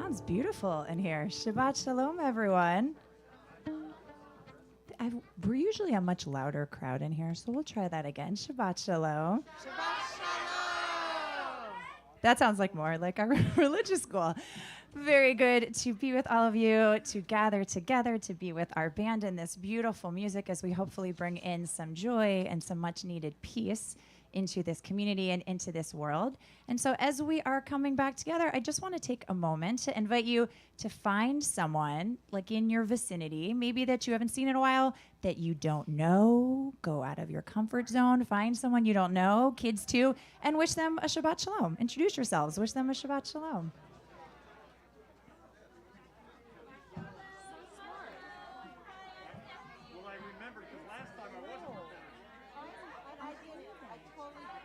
sounds beautiful in here. Shabbat Shalom, everyone. We're usually a much louder crowd in here, so we'll try that again. Shabbat Shalom. Shabbat Shalom. That sounds like more like our religious school. Very good to be with all of you, to gather together, to be with our band in this beautiful music as we hopefully bring in some joy and some much needed peace into this community and into this world. And so as we are coming back together, I just want to take a moment to invite you to find someone like in your vicinity, maybe that you haven't seen in a while, that you don't know. Go out of your comfort zone, find someone you don't know, kids too, and wish them a Shabbat Shalom. Introduce yourselves, wish them a Shabbat Shalom.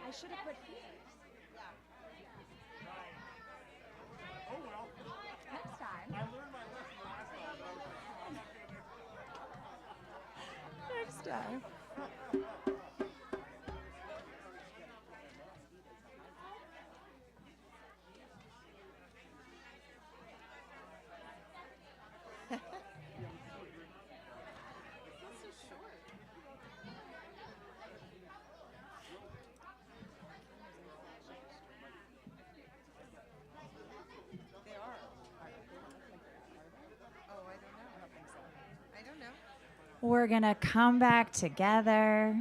I should have put here. Oh well. Next time. I learned my lesson last time. Next time. We're going to come back together.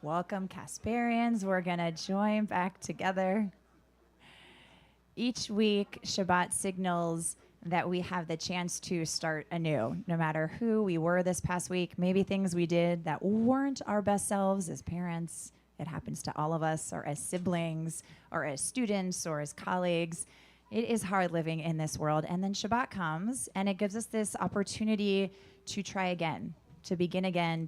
Welcome, Casparians. We're going to join back together. Each week, Shabbat signals that we have the chance to start anew, no matter who we were this past week, maybe things we did that weren't our best selves as parents. It happens to all of us, or as siblings, or as students, or as colleagues. It is hard living in this world. And then Shabbat comes, and it gives us this opportunity to try again, to begin again,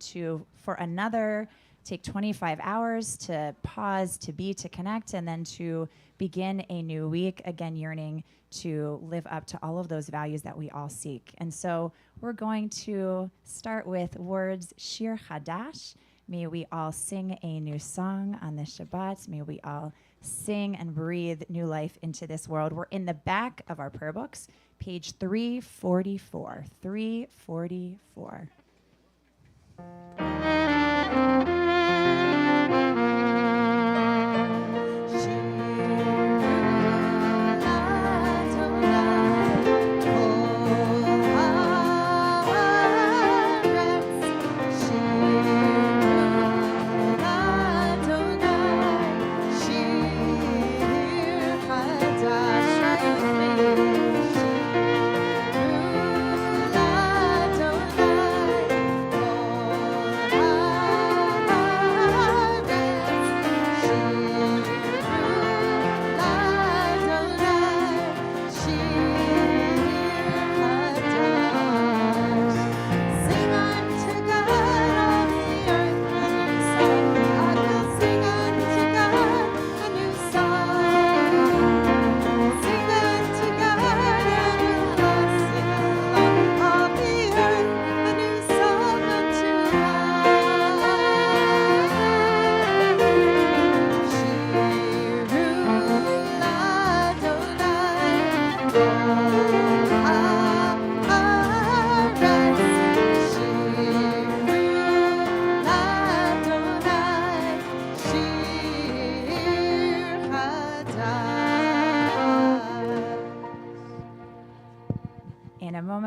for another, take 25 hours to pause, to be, to connect, and then to begin a new week, again yearning to live up to all of those values that we all seek. And so we're going to start with words Shir Chadash. May we all sing a new song on this Shabbat. May we all sing and breathe new life into this world. We're in the back of our prayer books, page 344. 344.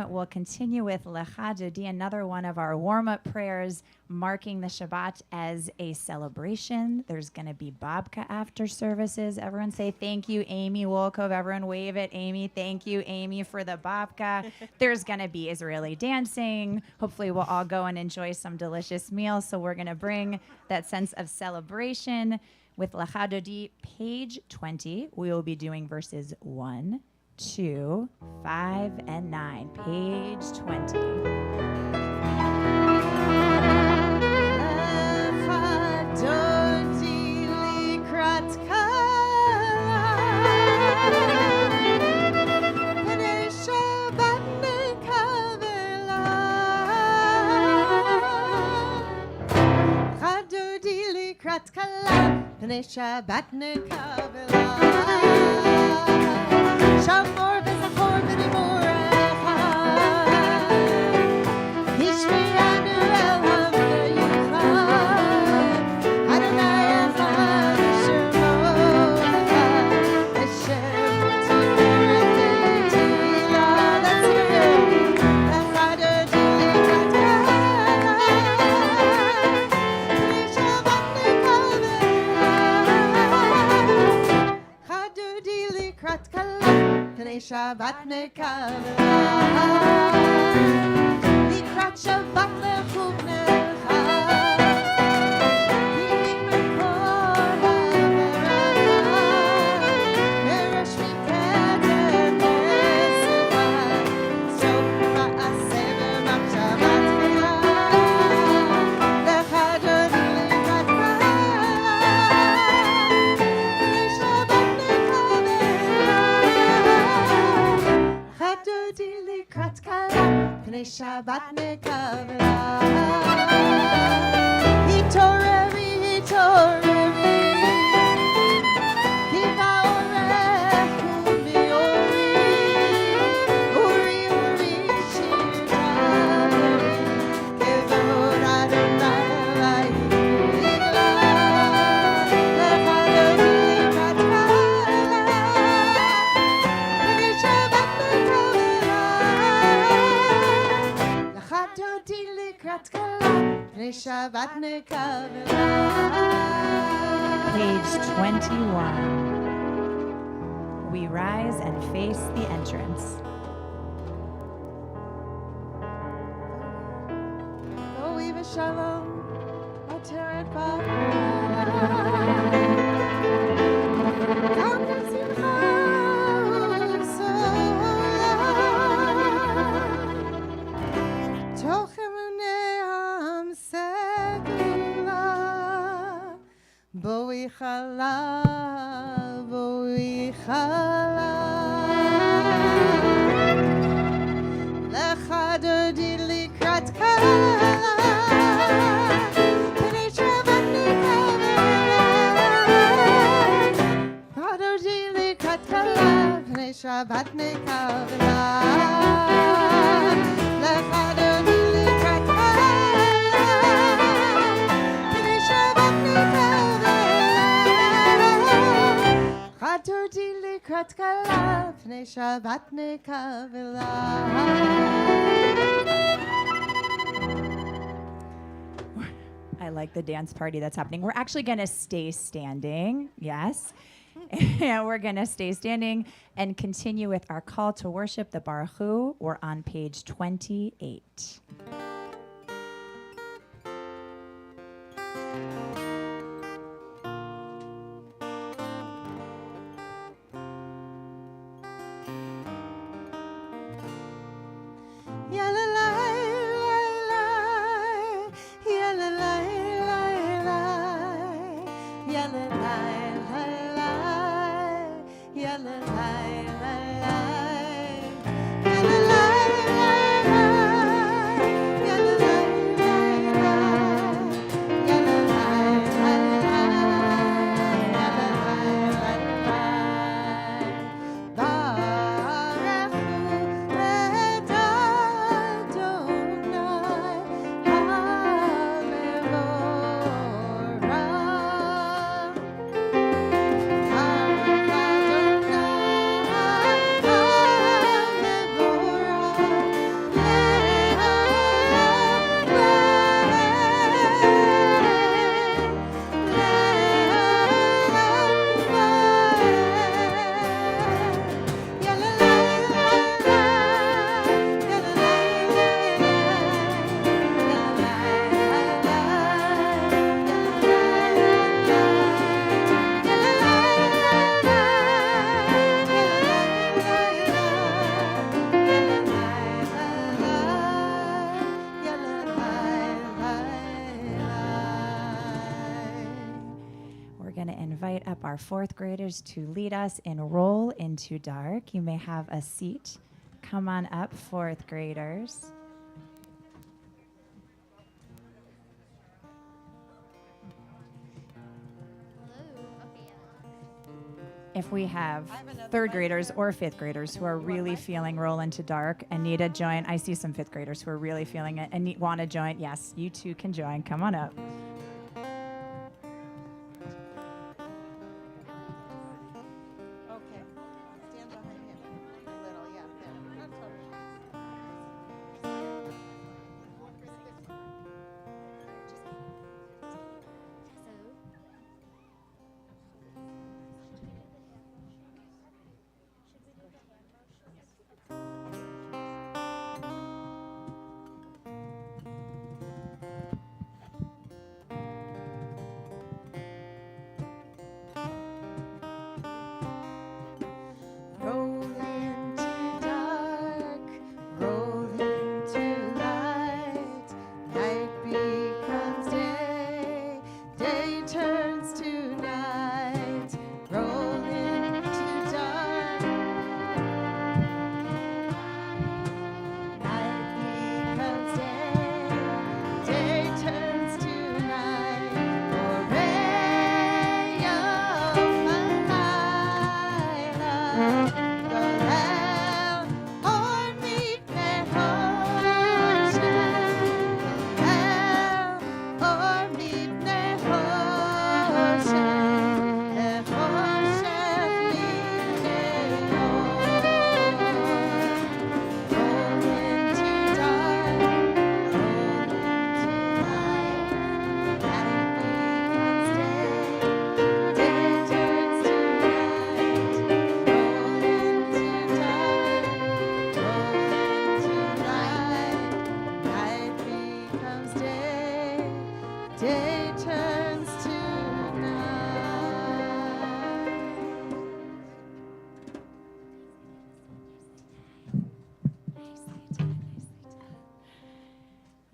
We'll continue with Lecha Dodi, another one of our warm-up prayers, marking the Shabbat as a celebration. There's going to be babka after services. Everyone say thank you, Amy Wolkov. Everyone wave at Amy. Thank you, Amy, for the babka. There's going to be Israeli dancing. Hopefully we'll all go and enjoy some delicious meals. So we're going to bring that sense of celebration with Lecha Dodi, page 20. We will be doing verses 1, 2, 5, and 9. Page 20. Pnei Shabbat nekavela שמור וזכור בדיבורך, השמיענו אל המלך, אדוני אחד שמותך, השם תפארת תהילה. Let's hear it. אחד דודי לקראת כלה, פני שבת נקבלה, לקראת שבת לכו בניך, כי מקור הברכה, מראש מקדם נשיכה, סוף מעשה במחשבה תחילה, לך דודי לקראת כלה, פני שבת דודי לקראת כלה, פני שבת נקבלה. התעוררי, התעוררי, כי באורך וביורי, אורי, אורי, שיר תעברי, כבוד אדוני אלוהי נגלה. לך דודי לקראת כלה, פני שבת נקבלה, לך דודי לקראת כלה, פני שבת נקבלה. Page 21. We rise and face the entrance. בואי בשלום, עטרת ברכה, גם בשמחה ובשמחה, תוך אמוני עם סגולה, בואי חלה, בואי חלה, לך דודי לקראת כלה, פני שבת נקבלה, לך דודי לקראת כלה, פני שבת נקבלה, לך דודי לקראת כלה, פני שבת נקבלה, לך דודי לקראת כלה, פני שבת נקבלה. I like the dance party that's happening. We're actually going to stay standing. Yes. And we're going to stay standing and continue with our call to worship, the Baruch Hu. We're on page 28. invite up our fourth graders to lead us in Roll into Dark. You may have a seat. Come on up, fourth graders. if we have third graders or fifth graders who are really feeling Roll Into Dark and need a join. I see some fifth graders who are really feeling it and want to join. Yes, you too can join. Come on up. Okay. Stand behind him. A little, yeah. There. Not so Roll into dark, roll into light. Night becomes day, day turns to night. Roll into dark, night becomes day, day turns to night. Oh, ray of light. Go down on me, down on me, day turns to night.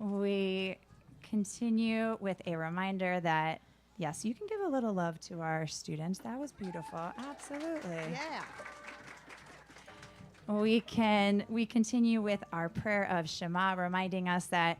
We continue with a reminder that, yes, you can give a little love to our students. That was beautiful. Absolutely. Yeah. We continue with our prayer of Shema, reminding us that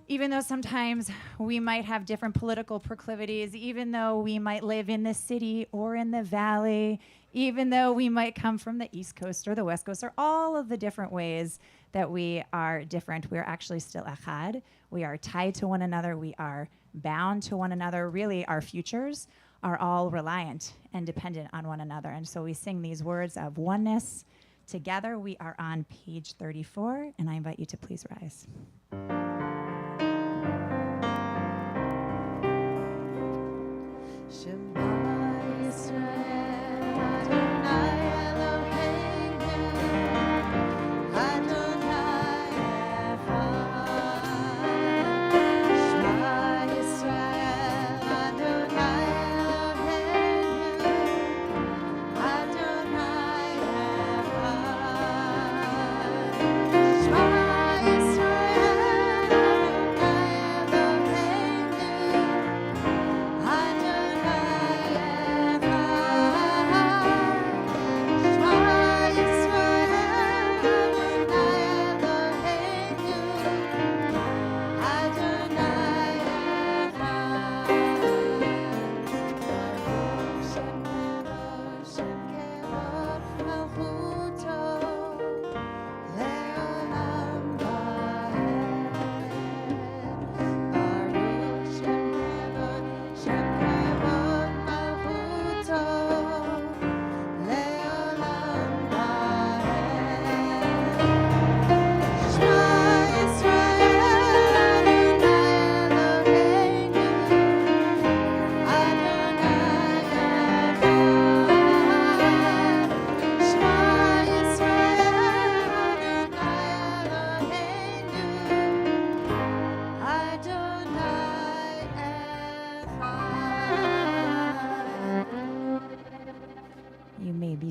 even though sometimes we might have different political proclivities, even though we might live in the city or in the valley, even though we might come from the East Coast or the West Coast, or all of the different ways that we are different, we're actually still echad. We are tied to one another. We are bound to one another. Really, our futures are all reliant and dependent on one another. And so we sing these words of oneness together. We are on page 34, and I invite you to please rise. Shema Yisrael, Adonai Eloheinu, Adonai Echad. Shema Yisrael, Adonai Eloheinu, Adonai Echad. Shema Yisrael,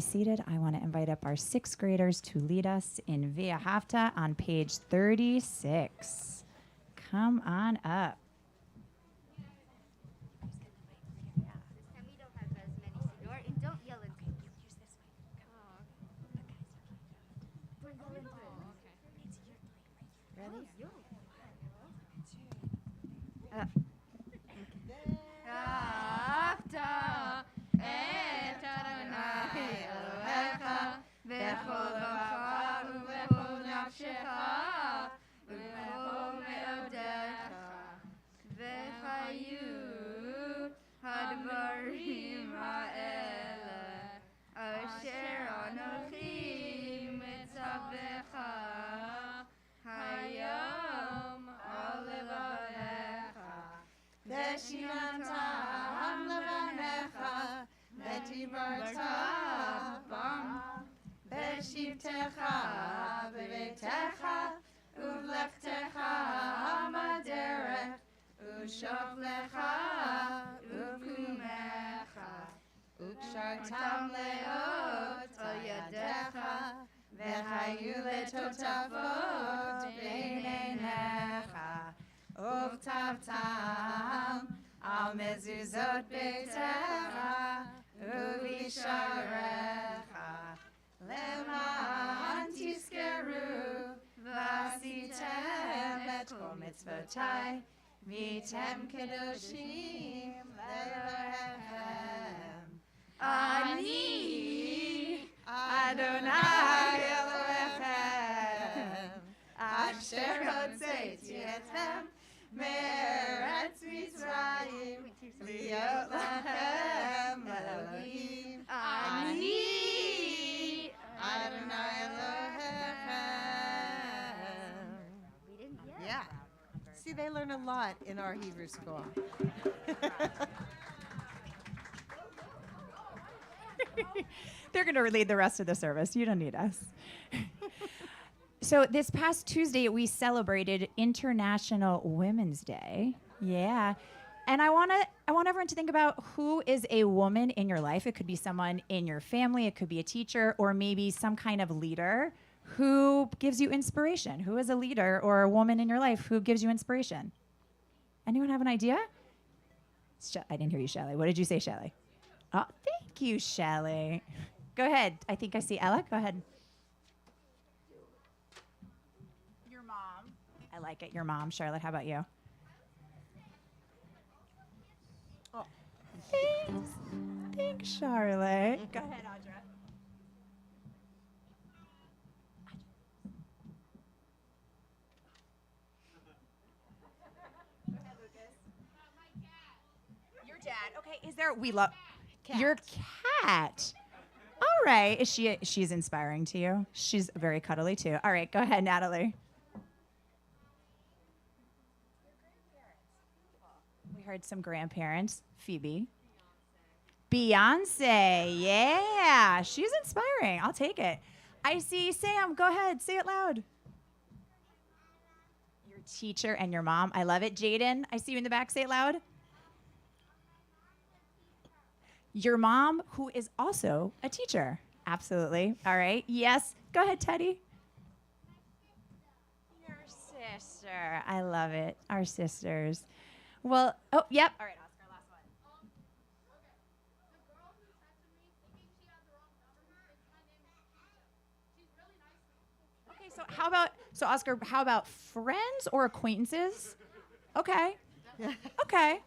Seated, I want to invite up our sixth graders to lead us in Via Hafta on page 36. Come on up. This time we don't have as many, Sidor, and don't yell and use this way. Ready? Hafta et Adonai בחרתה בם, בשבתך בביתך, ובלכתך בדרך, ושוכבך ובקומך, וקשרתם לאות על ידיך, וחיו לטוטפות בין עיניך, וכתבתם על מזוזות ביתך ובשעריך, למען תזכרו ועשיתם את כל מצוותי, והייתם קדושים לאלוהיכם. אני אדוני אלוהיכם, אשר הוצאתי אתכם מארץ מצרים, להיות לכם אלוהים. אני אדוני אלוהיכם. We didn't yet. Yeah. See, they learn a lot in our Hebrew school. They're going to lead the rest of the service. You don't need us. So this past Tuesday, we celebrated International Women's Day. Yeah. And I want everyone to think about who is a woman in your life. It could be someone in your family. It could be a teacher, or maybe some kind of leader who gives you inspiration. Who is a leader or a woman in your life who gives you inspiration? Anyone have an idea? I didn't hear you, Shelley. What did you say, Shelley? Oh, thank you, Shelley. Go ahead. I think I see Ella. Go ahead. Your mom. I like it. Your mom. Charlotte, how about you? Oh. Thanks. Thanks, Charlotte. Go ahead, Audra. Your dad. Okay, is there we love your cat. All right. She's inspiring to you? She's very cuddly too. All right, go ahead, Natalie. We heard some grandparents. Phoebe. Beyonce. Yeah. She's inspiring. I'll take it. I see Sam. Go ahead. Say it loud. Your teacher and your mom. I love it. Jaden, I see you in the back. Say it loud. Your mom, who is also a teacher. Absolutely. All right. Yes. Go ahead, Teddy. Your sister. I love it. Our sisters. Well, oh, yep. All right, Oscar, last one. Okay, so Oscar, how about friends or acquaintances? Okay. Okay.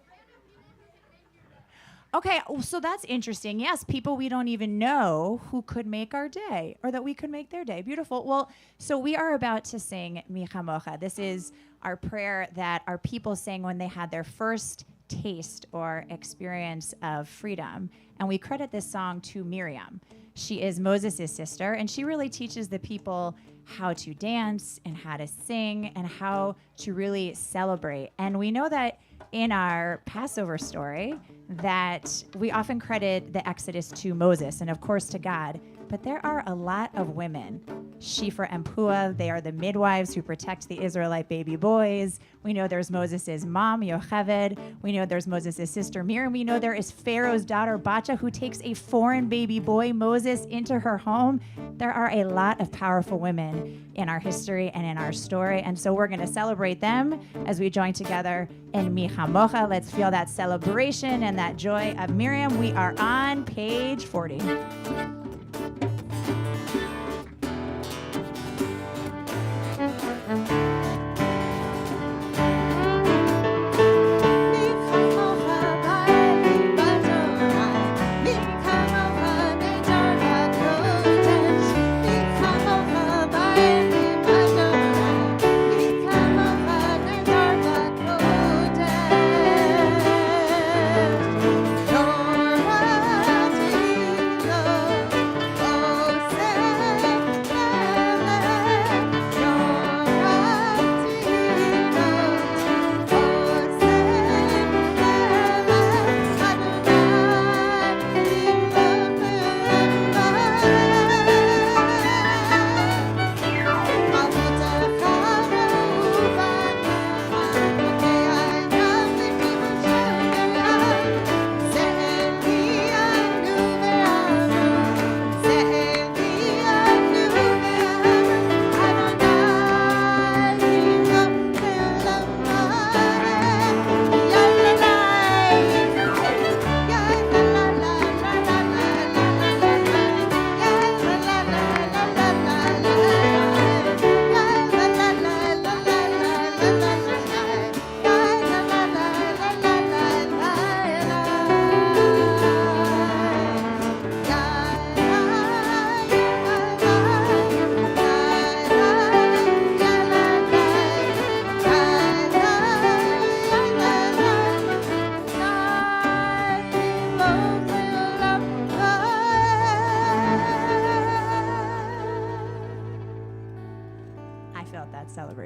Okay, so that's interesting. Yes, people we don't even know who could make our day or that we could make their day. Beautiful. Well, so we are about to sing Mi Chamocha. This is our prayer that our people sang when they had their first taste or experience of freedom. And we credit this song to Miriam. She is Moses' sister, and she really teaches the people how to dance and how to sing and how to really celebrate. And we know that in our Passover story that we often credit the Exodus to Moses and, of course, to God. But there are a lot of women. Shifra and Pua, they are the midwives who protect the Israelite baby boys. We know there's Moses' mom, Yocheved. We know there's Moses' sister, Miriam. We know there is Pharaoh's daughter, Bacha, who takes a foreign baby boy, Moses, into her home. There are a lot of powerful women in our history and in our story. And so we're going to celebrate them as we join together in Mi Chamocha. Let's feel that celebration and that joy of Miriam. We are on page 40. Lord,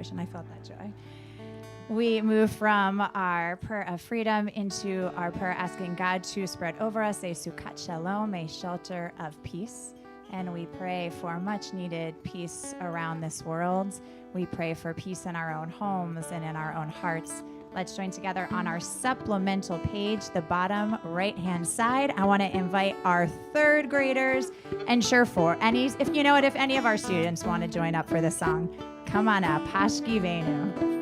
celebration. I felt that joy. We move from our prayer of freedom into our prayer asking God to spread over us a Shabbat Shalom, a shelter of peace. And we pray for much needed peace around this world. We pray for peace in our own homes and in our own hearts. Let's join together on our supplemental page, the bottom right-hand side. I want to invite our third graders and if you know it, if any of our students want to join up for this song, come on up. Hashki Venu.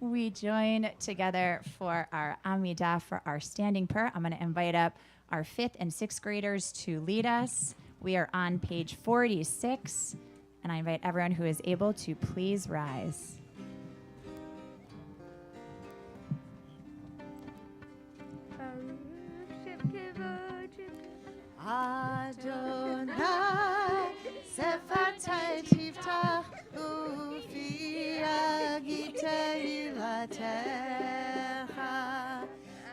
We join together for our Amidah, for our standing prayer. I'm going to invite up our 5th and 6th graders to lead us. We are on page 46, and I invite everyone who is able to please rise. Adonai, Sefatai Tiftach, Ufi Agitei Latecha.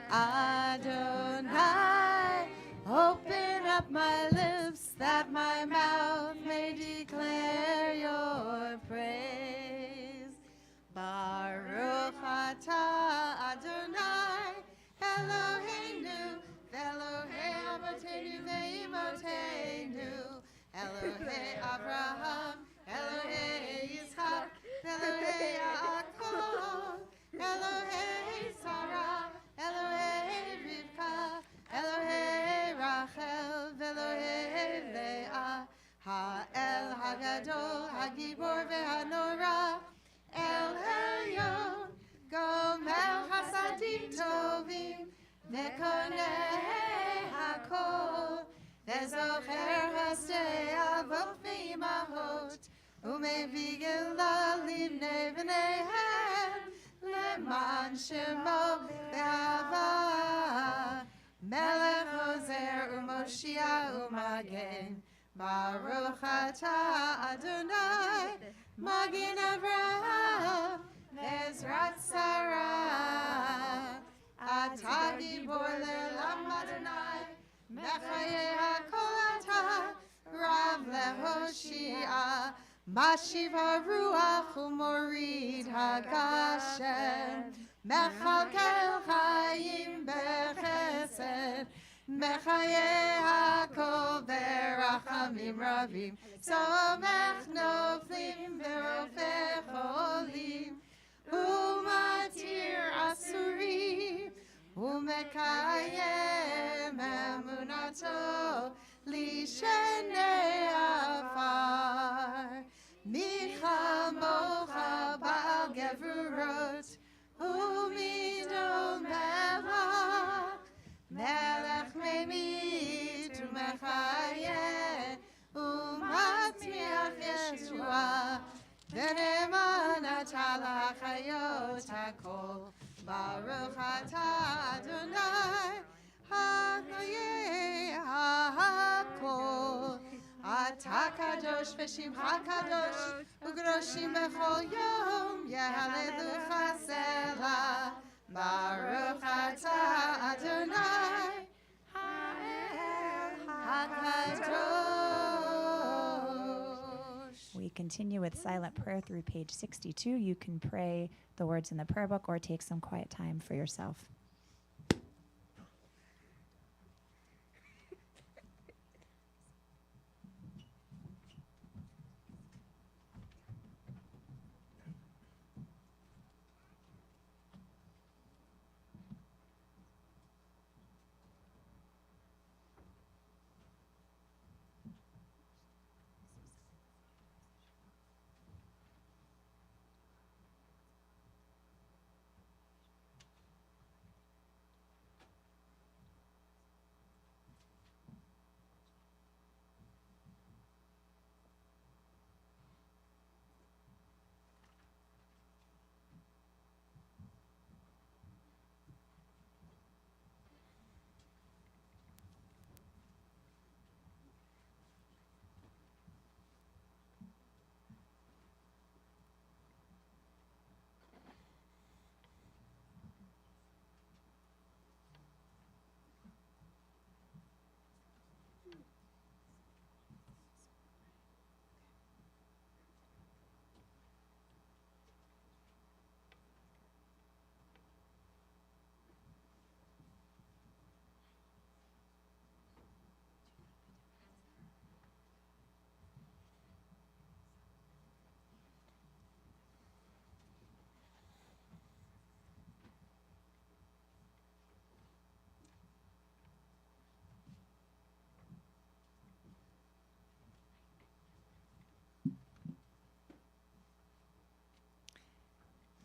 Adonai, open up my lips that my mouth may declare your praise. Baruch atah Adonai, Eloheinu, Elohei Avotenu ve'imotenu, Elohei Avraham, Elohei Yitzchak, Elohei Yaakov, Elohei Sarah, Elohei Rivka, Elohei Rachel, Elohei Leah, Ha'el Hagadol, Hagibor ve'hanora, El Elyon, Gomel Hasadim Tovim, Mekoneh Hakol, Vezocher Hasei Avot V'imahot, Umevi Gila Livnei V'neihem, Leman Shemo Be'ava, Melech Ozer Umoshia Umagen, Baruch atah Adonai, Magen Avraham, Ezrat Sarah. Atah gibor le'olam Adonai, Mechaye hakol atah, Rav lehoshia. Mashiv haruach umorid hagashem, Mechalkel chayim bechesed, Mechaye hakol berachamim ravim, Somech noflim verofeh cholim, Umatir asurim, Umekayem emunato lishenei afar. Michamocha bal gevurot, umidol melech, melech memit umechayeh, umatmiach Yeshua, v'ne'eman atah lachayot hakol. Baruch atah Adonai, Hagoyeh hakol. Atah kadosh v'shimcha kadosh, u'groshim b'chol yom yehalelucha selah. Baruch atah Adonai, Ha'el HaKadosh. We continue with silent prayer through page 62. You can pray the words in the prayer book or take some quiet time for yourself.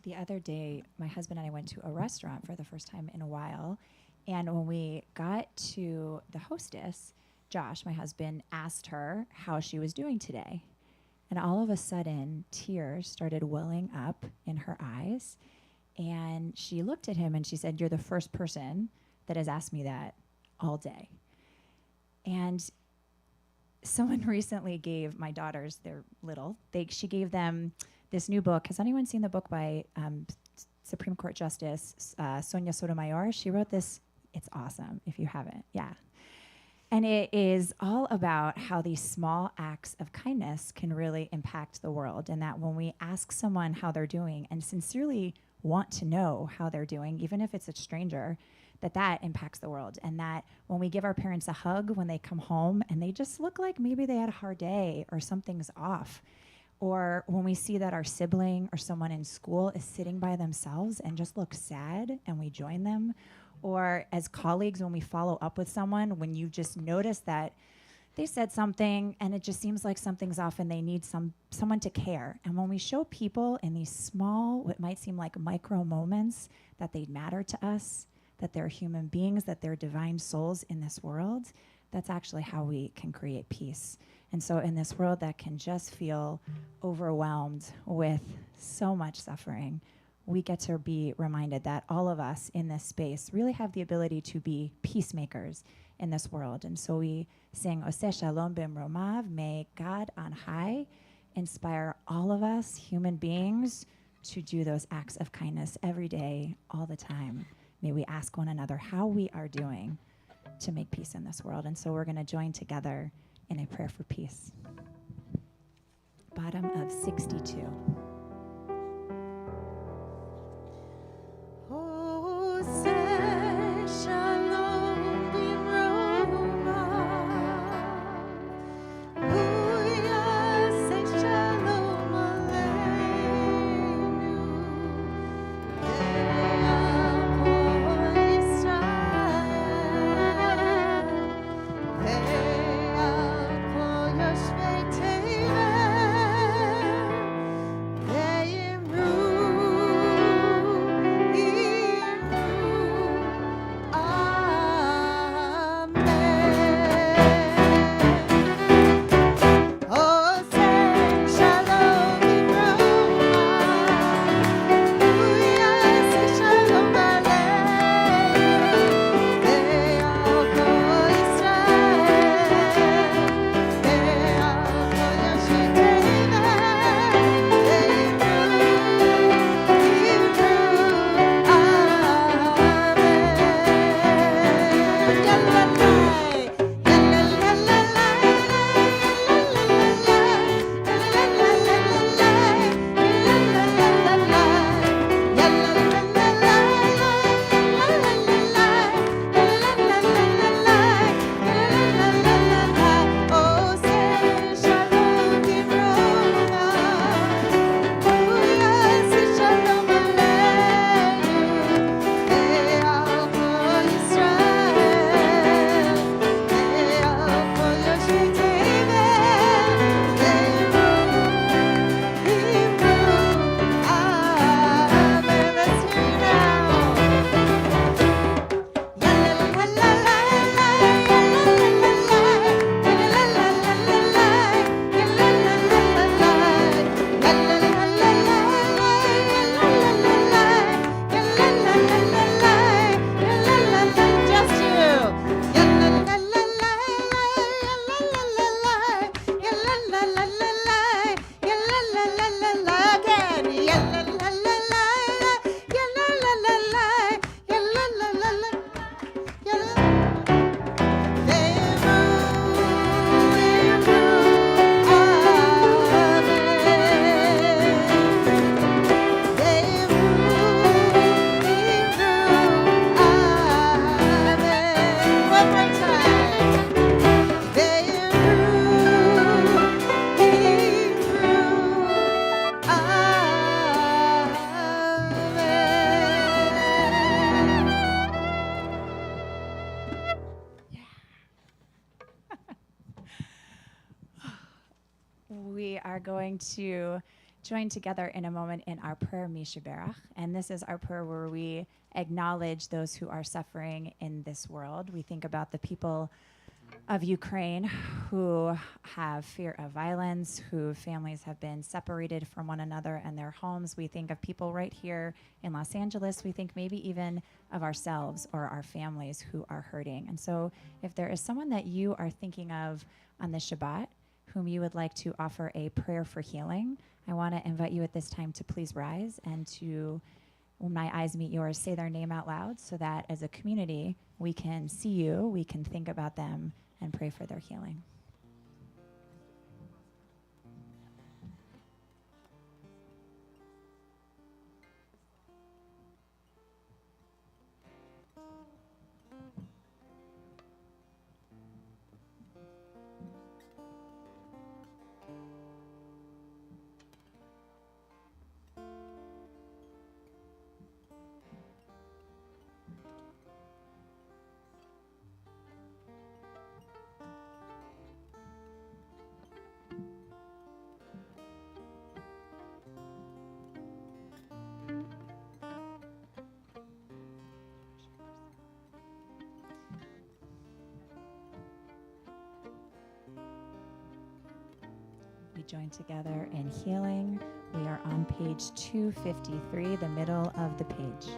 The other day, my husband and I went to a restaurant for the first time in a while. And when we got to the hostess, Josh, my husband, asked her how she was doing today. And all of a sudden, tears started welling up in her eyes. And she looked at him and she said, "You're the first person that has asked me that all day." And someone recently gave my daughters, they're little, she gave them this new book. Has anyone seen the book by Supreme Court Justice Sonia Sotomayor? She wrote this. It's awesome if you haven't. Yeah. And it is all about how these small acts of kindness can really impact the world, and that when we ask someone how they're doing and sincerely want to know how they're doing, even if it's a stranger, that impacts the world. And that when we give our parents a hug when they come home and they just look like maybe they had a hard day or something's off, or when we see that our sibling or someone in school is sitting by themselves and just looks sad and we join them, or as colleagues when we follow up with someone, when you just notice that they said something and it just seems like something's off and they need someone to care. And when we show people in these small, what might seem like micro moments, that they matter to us, that they're human beings, that they're divine souls in this world, that's actually how we can create peace. And so in this world that can just feel overwhelmed with so much suffering, we get to be reminded that all of us in this space really have the ability to be peacemakers in this world. And so we sing Oseh Shalom Bimromav. May God on high inspire all of us human beings to do those acts of kindness every day, all the time. May we ask one another how we are doing to make peace in this world. And so we're going to join together in a prayer for peace. Bottom of 62. We are going to join together in a moment in our prayer Mishaberach. And this is our prayer where we acknowledge those who are suffering in this world. We think about the people of Ukraine who have fear of violence, whose families have been separated from one another and their homes. We think of people right here in Los Angeles. We think maybe even of ourselves or our families who are hurting. And so if there is someone that you are thinking of on this Shabbat whom you would like to offer a prayer for healing, I want to invite you at this time to please rise and to, when my eyes meet yours, say their name out loud so that as a community we can see you, we can think about them and pray for their healing. We join together in healing. We are on page 253, the middle of the page.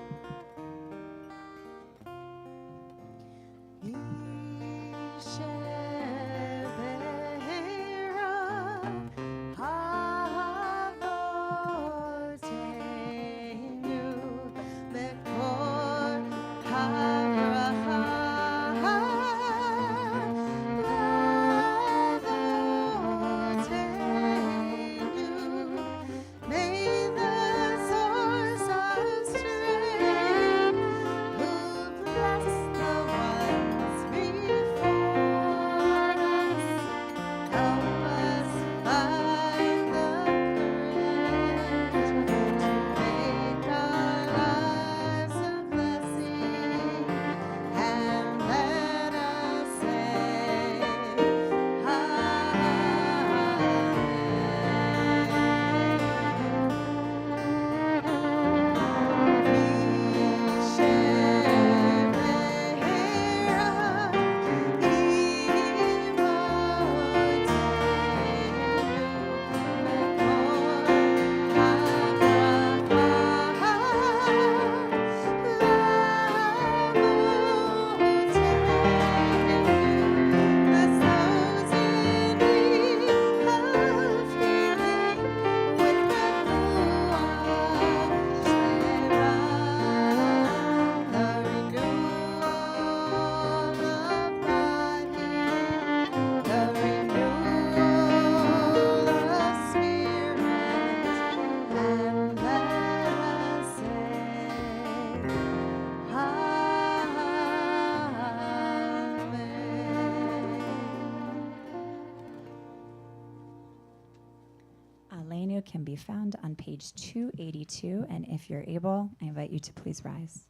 be found on page 282. And if you're able, I invite you to please rise.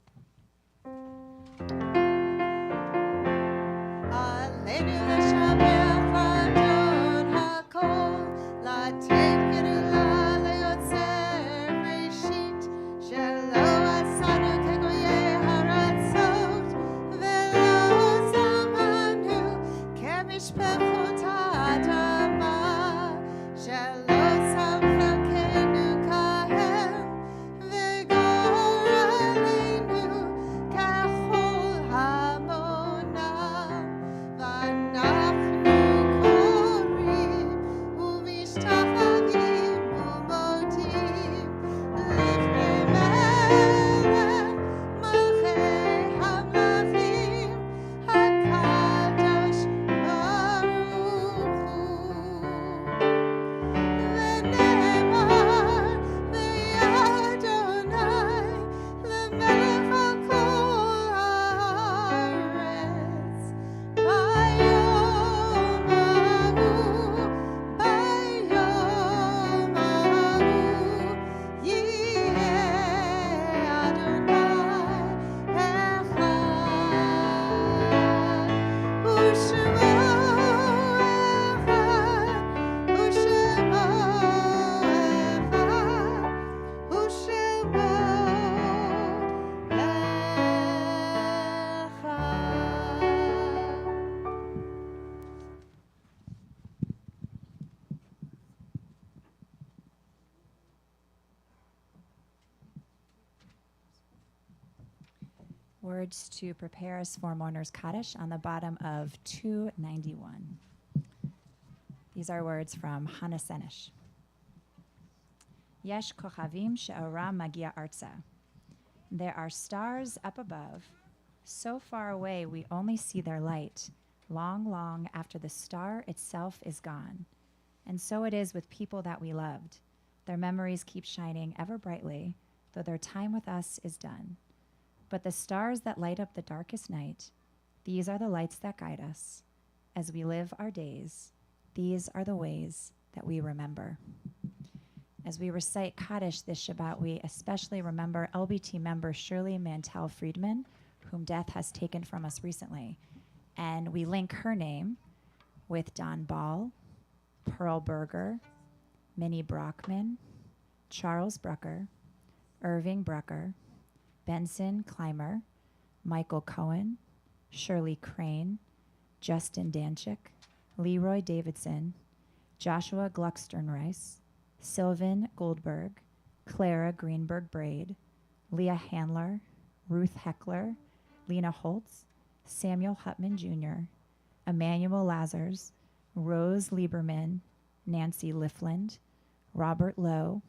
Words to prepare us for Mourner's Kaddish on the bottom of 291. These are words from Hannah Senish. Yesh kochavim she'ora magia arza. There are stars up above, so far away we only see their light, long, long after the star itself is gone. And so it is with people that we loved. Their memories keep shining ever brightly, though their time with us is done. But the stars that light up the darkest night, these are the lights that guide us. As we live our days, these are the ways that we remember. As we recite Kaddish this Shabbat, we especially remember LBT member Shirley Mantel Friedman, whom death has taken from us recently. And we link her name with Don Ball, Pearl Berger, Minnie Brockman, Charles Brucker, Irving Brucker, Benson Clymer, Michael Cohen, Shirley Crane, Justin Danchik, Leroy Davidson, Joshua Glucksternreis, Sylvan Goldberg, Clara Greenberg Braid, Leah Handler, Ruth Heckler, Lena Holtz, Samuel Hutman Jr., Emmanuel Lazars, Rose Lieberman, Nancy Lifland, Robert Lowe,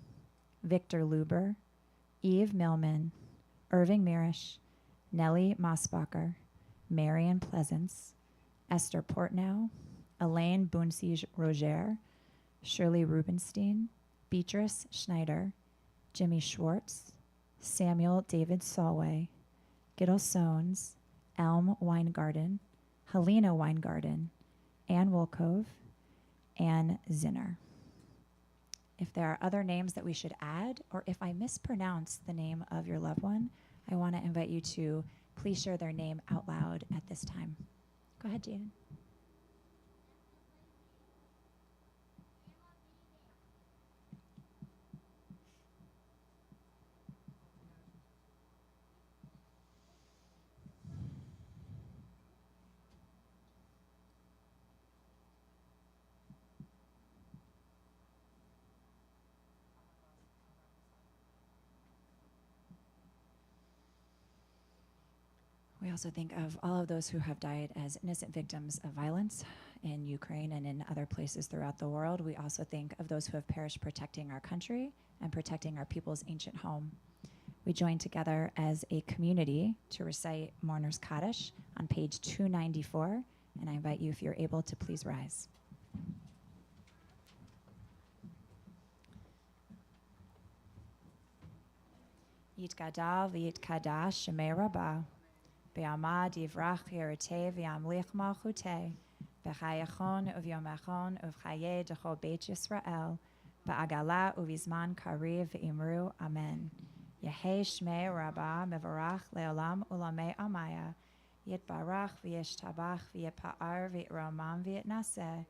Victor Luber, Eve Millman, Irving Mirish, Nellie Mossbacher, Marion Pleasance, Esther Portnow, Elaine Bunsiege Roger, Shirley Rubenstein, Beatrice Schneider, Jimmy Schwartz, Samuel David Solway, Giddel Sones, Elm Weingarten, Helena Weingarten, Ann Wolkove, Ann Zinner. If there are other names that we should add, or if I mispronounce the name of your loved one, I want to invite you to please share their name out loud at this time. Go ahead, Jaden. We also think of all of those who have died as innocent victims of violence in Ukraine and in other places throughout the world. We also think of those who have perished protecting our country and protecting our people's ancient home. We join together as a community to recite Mourner's Kaddish on page 294, and I invite you, if you're able, to please rise. Yitgadal v'yitkadash shemei rabah. Be'amad yivrach yereteh v'yamlich malchuteh. V'chayachon uvyomachon uvchaye dechol beit Yisrael. ba'agala uvizman kariv v'imru amen. Yehei shmei rabba mevarach leolam ulamei amaya. Yitbarach v'yishtabach v'yipa'ar v'yitramam v'yitnaseh.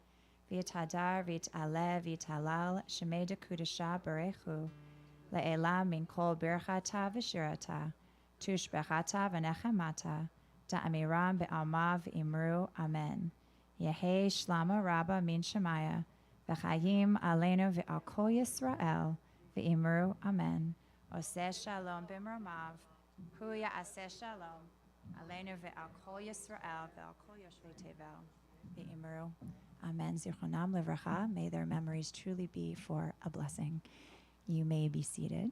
V'yitadar v'yit'aleh v'yitalal shemei dekudasha berechu. Le'elam min kol birchata v'shirata. Tushbechata v'nechemata. Da'amiram be'alma v'imru amen. Yehei shlama rabba min shemaya. V'chayim aleinu v'al kol Yisrael. V'imru amen. Oseh shalom b'mramav. Hu ya'aseh shalom. Aleinu ve'al kol Yisrael ve'al kol yoshvei tevel. V'imru. Amen. Zichronam livracha. May their memories truly be for a blessing. You may be seated.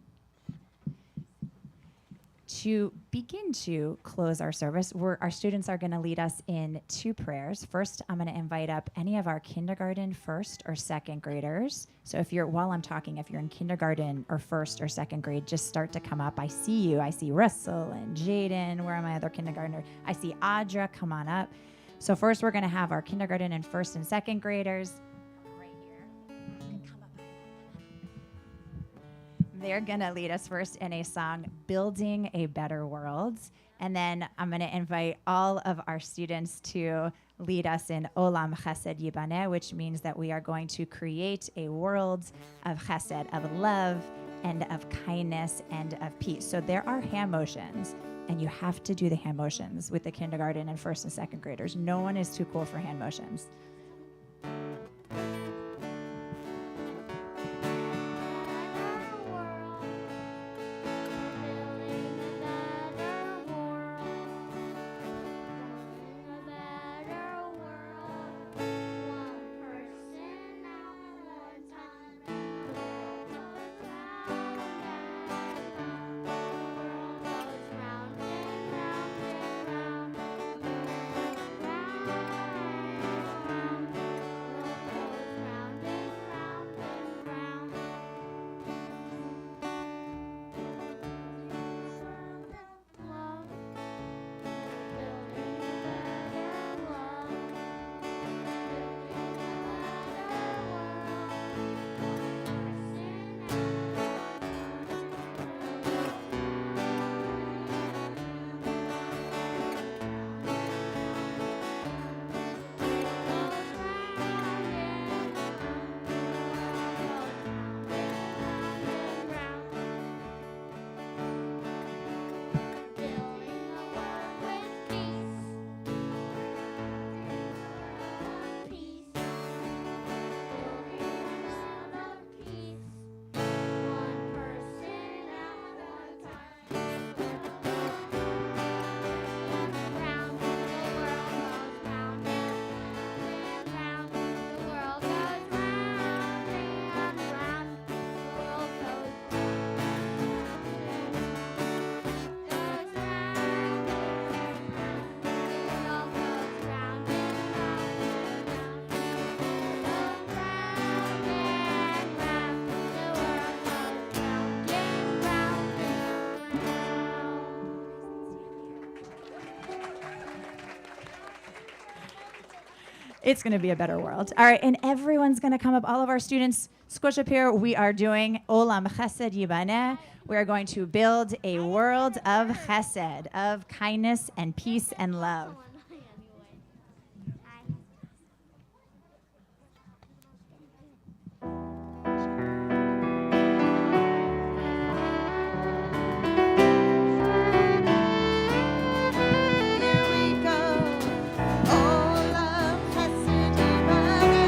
To begin to close our service, our students are going to lead us in two prayers. First, I'm going to invite up any of our kindergarten, first, or second graders. So while I'm talking, if you're in kindergarten or first or second grade, just start to come up. I see you. I see Russell and Jaden. Where are my other kindergartners? I see Audra. Come on up. So first, we're going to have our kindergarten and first and second graders right here. You can come up. They're going to lead us first in a song, Building a Better World. And then I'm going to invite all of our students to lead us in Olam Chesed Yibaneh, which means that we are going to create a world of chesed, of love, and of kindness, and of peace. So there are hand motions, and you have to do the hand motions with the kindergarten and first and second graders. No one is too cool for hand motions. It's going to be a better world. All right, and everyone's going to come up. All of our students, squish up here. We are doing Olam Chesed Yibaneh. We are going to build a world of chesed, of kindness and peace and love. Olam Chesed Yibaneh.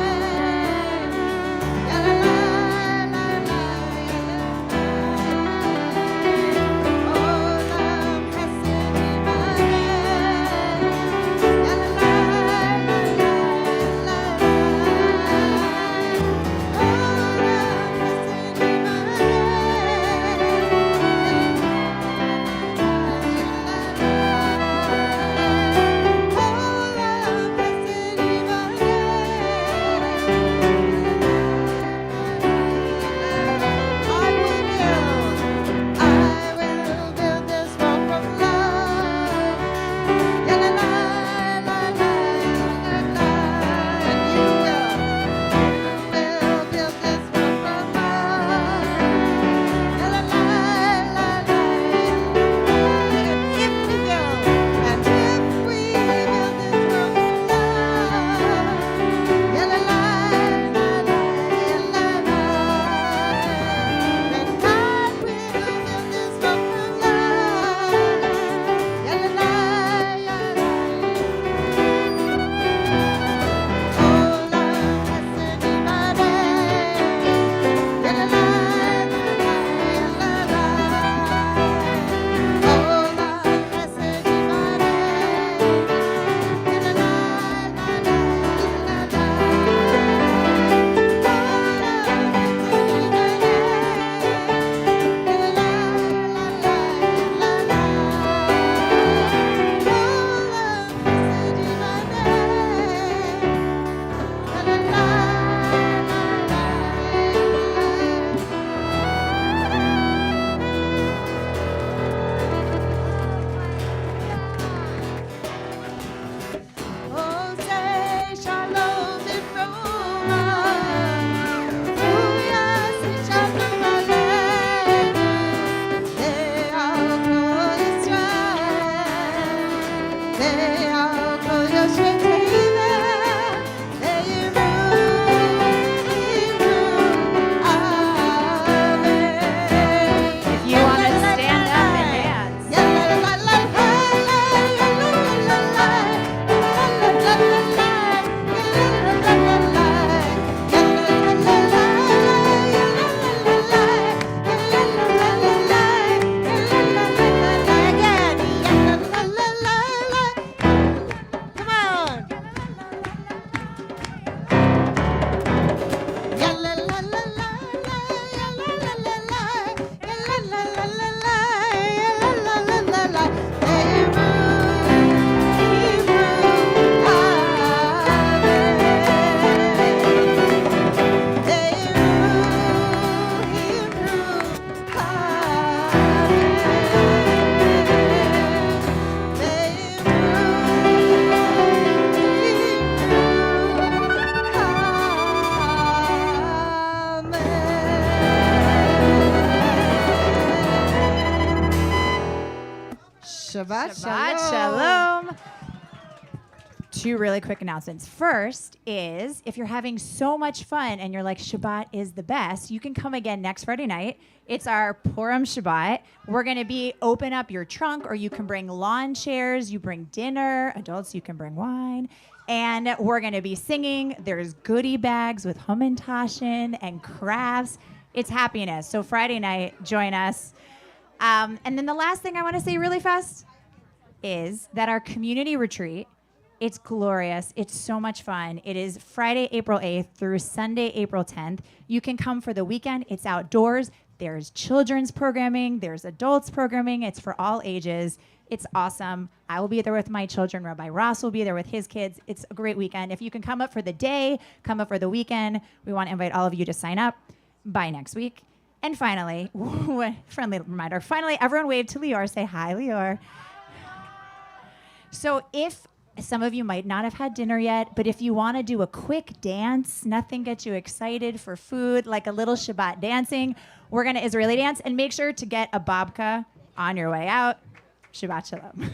Shabbat Shabbat Shalom. Two really quick announcements. First is if you're having so much fun and you're like, Shabbat is the best, you can come again next Friday night. It's our Purim Shabbat. We're going to be open up your trunk, or you can bring lawn chairs, you bring dinner. Adults, you can bring wine. And we're going to be singing. There's goodie bags with Hamantaschen and crafts. It's happiness. So Friday night, join us. And then the last thing I want to say really fast is that our community retreat, it's glorious. It's so much fun. It is Friday, April 8th through Sunday, April 10th. You can come for the weekend. It's outdoors. There's children's programming. There's adults programming. It's for all ages. It's awesome. I will be there with my children. Rabbi Ross will be there with his kids. It's a great weekend. If you can come up for the day, come up for the weekend. We want to invite all of you to sign up by next week. And finally, friendly reminder, finally, everyone wave to Lior. Say hi, Lior. So if some of you might not have had dinner yet, but if you want to do a quick dance, nothing gets you excited for food, like a little Shabbat dancing, we're going to Israeli dance. And make sure to get a babka on your way out. Shabbat Shalom.